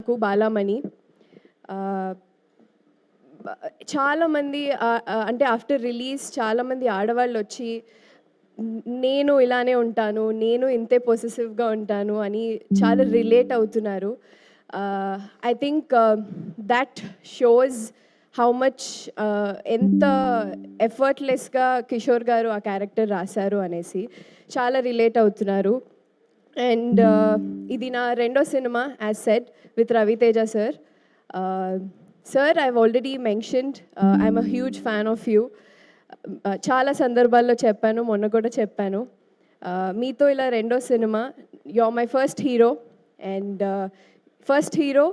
నాకు బాలామణి. చాలామంది అంటే ఆఫ్టర్ రిలీజ్ చాలామంది ఆడవాళ్ళు వచ్చి నేను ఇలానే ఉంటాను, నేను ఇంతే పొసెసివ్గా ఉంటాను అని చాలా రిలేట్ అవుతున్నారు. I think that shows how much ఎంత ఎఫర్ట్లెస్గా కిషోర్ గారు ఆ క్యారెక్టర్ రాశారు అనేసి చాలా రిలేట్ అవుతున్నారు. అండ్ ఇది నా రెండో cinema as said with Raviteja sir. Sir, I've already mentioned I'm a huge fan of you. చాలా సందర్భాల్లో చెప్పాను, మొన్న కూడా చెప్పాను. మీతో ఇలా రెండో cinema, you are my first hero and first hero,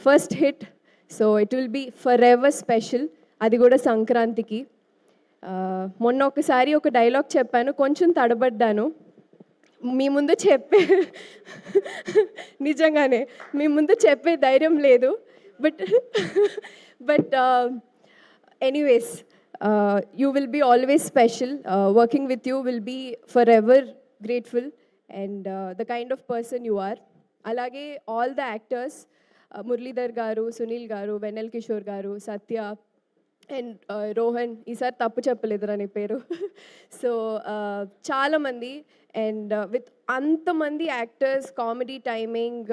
first hit. So it will be for ever special, అది కూడా సంక్రాంతికి. మొన్న ఒకసారి ఒక డైలాగ్ చెప్పాను, కొంచెం తడబడ్డాను. మీ ముందు చెప్పే నిజంగానే మీ ముందు చెప్పే ధైర్యం లేదు. But anyways, you will be always special. Working with you will be forever grateful and the kind of person you are. Alage all the actors, Muralidhar garu, Sunil garu, Venel Kishore garu, Satya and Rohan, ఈసారి తప్పు చెప్పలేదురా నీ పేరు. So చాలా మంది and with అంతమంది actors, comedy timing,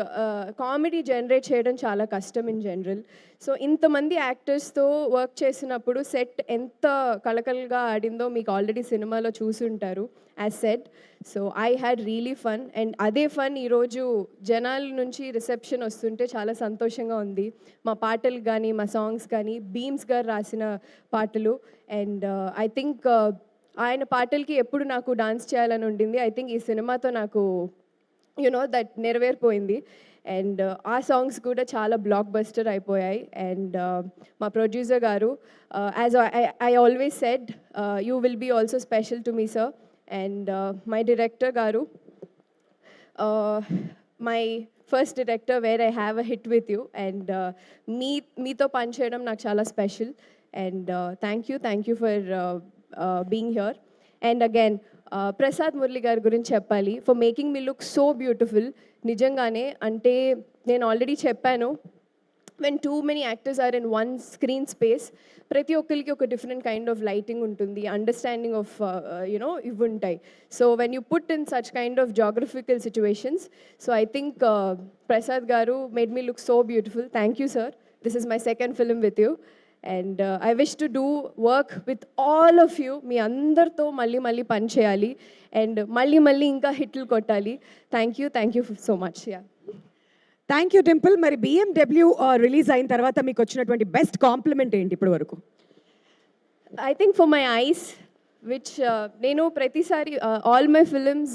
comedy generate చేయడం చాలా కష్టం ఇన్ జనరల్. సో ఇంతమంది యాక్టర్స్తో వర్క్ చేసినప్పుడు సెట్ ఎంత కలకలగా ఆడిందో మీకు ఆల్రెడీ సినిమాలో చూసుంటారు as set. So I had really fun and అదే ఫన్ ఈరోజు జనాల నుంచి రిసెప్షన్ వస్తుంటే చాలా సంతోషంగా ఉంది. మా పాటలు కానీ, మా సాంగ్స్ కానీ, బీమ్స్ గారు రాసిన పాటలు అండ్ ఐ థింక్ ఆయన పాటలకి ఎప్పుడు నాకు డాన్స్ చేయాలని ఉండింది. ఐ థింక్ ఈ సినిమాతో నాకు దట్ నెరవేరిపోయింది అండ్ ఆ సాంగ్స్ కూడా చాలా బ్లాక్ బస్టర్ అయిపోయాయి. అండ్ మా producer garu, as I always said, you will be also special to me sir. And my director garu, my first director where I have a hit with you and మీతో పనిచేయడం నాకు చాలా special and thank you for being here. And again Prasad Murali గారి గురించి చెప్పాలి, for making me look so beautiful. నిజంగానే అంటే నేను ఆల్రెడీ చెప్పాను, when too many actors are in one screen space, ప్రతి ఒక్కరికి ఒక డిఫరెంట్ కైండ్ ఆఫ్ లైటింగ్ ఉంటుంది, అండర్స్టాండింగ్ ఆఫ్ ఇవి ఉంటాయి. So when you put in such kind of geographical situations, so I think Prasad garu made me look so beautiful. Thank you sir. This is my second film with you and I wish to do work with all of you. మీ అందరితో మళ్ళీ పని చేయాలి and మళ్ళీ ఇంకా హిట్లు కొట్టాలి. Thank you so much. Yeah, thank you Dimple. మరి BMW రిలీజ్ అయిన తర్వాత మీకు వచ్చినటువంటి బెస్ట్ కాంప్లిమెంట్ ఏంటి ఇప్పటి వరకు? I think for my eyes, which నేను ప్రతిసారి ఆల్ మై ఫిలిమ్స్